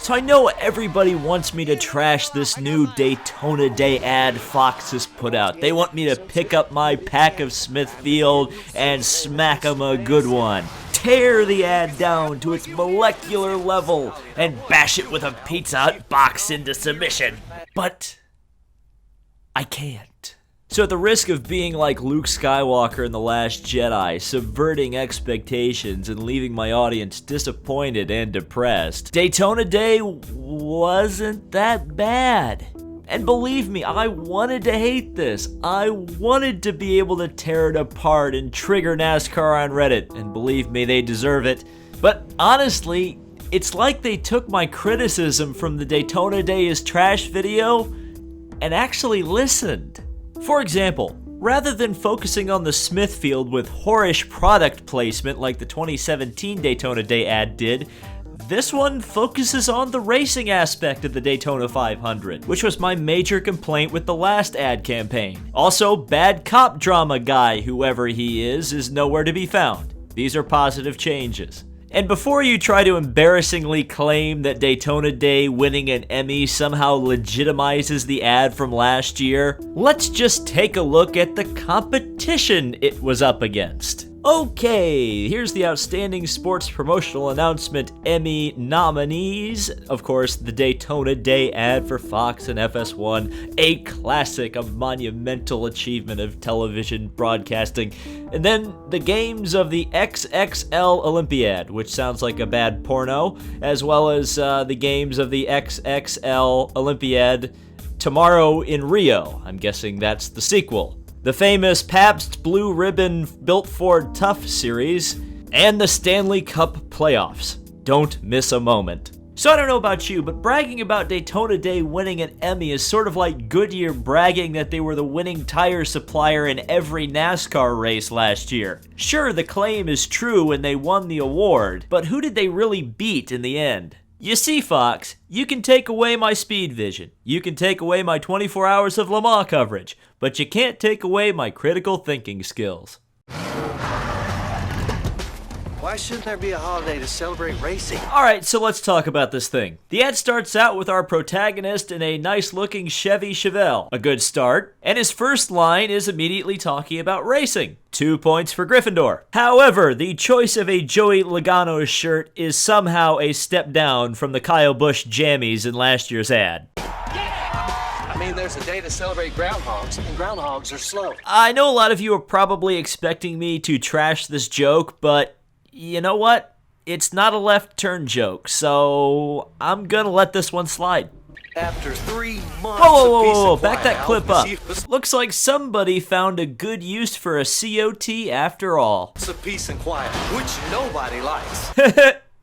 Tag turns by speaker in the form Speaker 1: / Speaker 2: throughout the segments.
Speaker 1: So I know everybody wants me to trash this new Daytona Day ad Fox has put out. They want me to pick up my pack of Smithfield and smack 'em a good one. Tear the ad down to its molecular level and bash it with a Pizza Hut box into submission. But I can't. So at the risk of being like Luke Skywalker in The Last Jedi, subverting expectations and leaving my audience disappointed and depressed, Daytona Day wasn't that bad. And believe me, I wanted to hate this. I wanted to be able to tear it apart and trigger NASCAR on Reddit, and believe me, they deserve it. But honestly, it's like they took my criticism from the Daytona Day is trash video and actually listened. For example, rather than focusing on the Smithfield with whorish product placement like the 2017 Daytona Day ad did, this one focuses on the racing aspect of the Daytona 500, which was my major complaint with the last ad campaign. Also, bad cop drama guy, whoever he is nowhere to be found. These are positive changes. And before you try to embarrassingly claim that Daytona Day winning an Emmy somehow legitimizes the ad from last year, let's just take a look at the competition it was up against. Okay, here's the Outstanding Sports Promotional Announcement Emmy nominees. Of course, the Daytona Day ad for Fox and FS1, a classic, a monumental achievement of television broadcasting. And then the games of the XXL Olympiad, which sounds like a bad porno, as well as the games of the XXL Olympiad tomorrow in Rio. I'm guessing that's the sequel. The famous Pabst Blue Ribbon Built Ford Tough series, and the Stanley Cup playoffs. Don't miss a moment. So I don't know about you, but bragging about Daytona Day winning an Emmy is sort of like Goodyear bragging that they were the winning tire supplier in every NASCAR race last year. Sure, the claim is true and they won the award, but who did they really beat in the end? You see, Fox, you can take away my speed vision, you can take away my 24 hours of Le Mans coverage, but you can't take away my critical thinking skills.
Speaker 2: Why shouldn't there be a holiday to celebrate racing?
Speaker 1: Alright, so let's talk about this thing. The ad starts out with our protagonist in a nice-looking Chevy Chevelle. A good start. And his first line is immediately talking about racing. 2 points for Gryffindor. However, the choice of a Joey Logano shirt is somehow a step down from the Kyle Busch jammies in last year's ad.
Speaker 2: I mean, there's a day to celebrate groundhogs, and groundhogs are slow.
Speaker 1: I know a lot of you are probably expecting me to trash this joke, but you know what? It's not a left turn joke, so I'm gonna let this one slide.
Speaker 2: After 3 months
Speaker 1: Whoa,
Speaker 2: of peace and
Speaker 1: back that
Speaker 2: quiet,
Speaker 1: clip up. Looks like somebody found a good use for a COT after all.
Speaker 2: It's a peace and quiet, which nobody likes.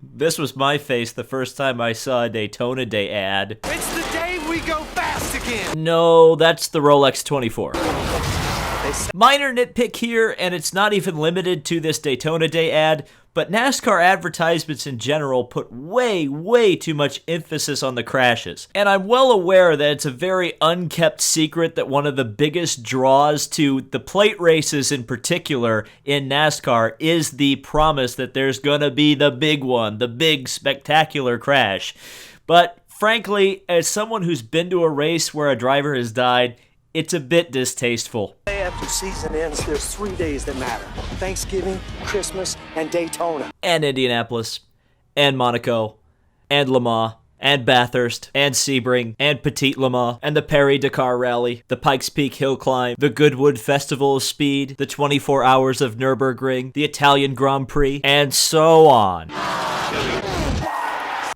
Speaker 1: This was my face the first time I saw a Daytona Day ad.
Speaker 2: It's the day we go fast again.
Speaker 1: No, that's the Rolex 24. Minor nitpick here, and it's not even limited to this Daytona Day ad, but NASCAR advertisements in general put way too much emphasis on the crashes. And I'm well aware that it's a very unkept secret that one of the biggest draws to the plate races in particular in NASCAR is the promise that there's gonna be the big one, the big spectacular crash. But frankly, as someone who's been to a race where a driver has died, it's a bit distasteful.
Speaker 2: After season ends, there's 3 days that matter. Thanksgiving, Christmas, and Daytona.
Speaker 1: And Indianapolis, and Monaco, and Le Mans, and Bathurst, and Sebring, and Petit Le Mans, and the Paris-Dakar Rally, the Pikes Peak Hill Climb, the Goodwood Festival of Speed, the 24 Hours of Nürburgring, the Italian Grand Prix, and so on.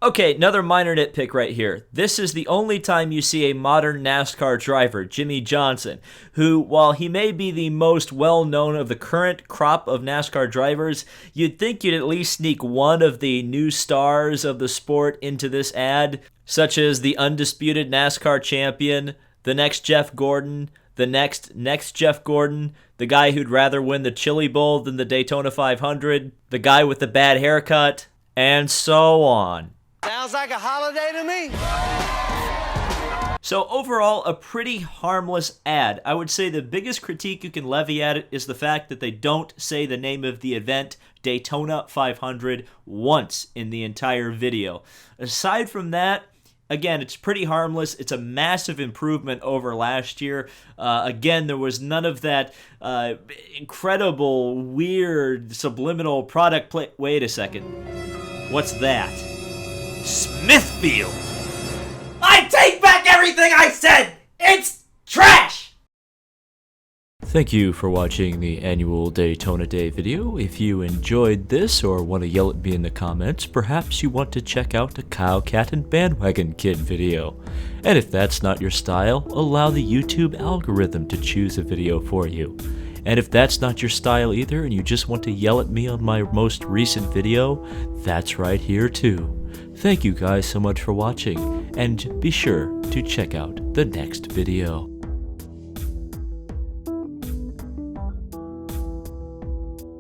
Speaker 1: Okay, another minor nitpick right here. This is the only time you see a modern NASCAR driver, Jimmy Johnson, who, while he may be the most well-known of the current crop of NASCAR drivers, you'd think you'd at least sneak one of the new stars of the sport into this ad, such as the undisputed NASCAR champion, the next Jeff Gordon, the next Jeff Gordon, the guy who'd rather win the Chili Bowl than the Daytona 500, the guy with the bad haircut, and so on.
Speaker 2: Sounds like a holiday to me.
Speaker 1: So overall, a pretty harmless ad. I would say the biggest critique you can levy at it is the fact that they don't say the name of the event, Daytona 500, once in the entire video. Aside from that, again, it's pretty harmless. It's a massive improvement over last year. Again, there was none of that incredible, weird, subliminal product play. Wait a second. What's that? Smithfield! I take back everything I said! It's trash! Thank you for watching the annual Daytona Day video. If you enjoyed this or want to yell at me in the comments, perhaps you want to check out the Cow, Cat, and Bandwagon Kid video. And if that's not your style, allow the YouTube algorithm to choose a video for you. And if that's not your style either and you just want to yell at me on my most recent video, that's right here too. Thank you guys so much for watching, and be sure to check out the next video.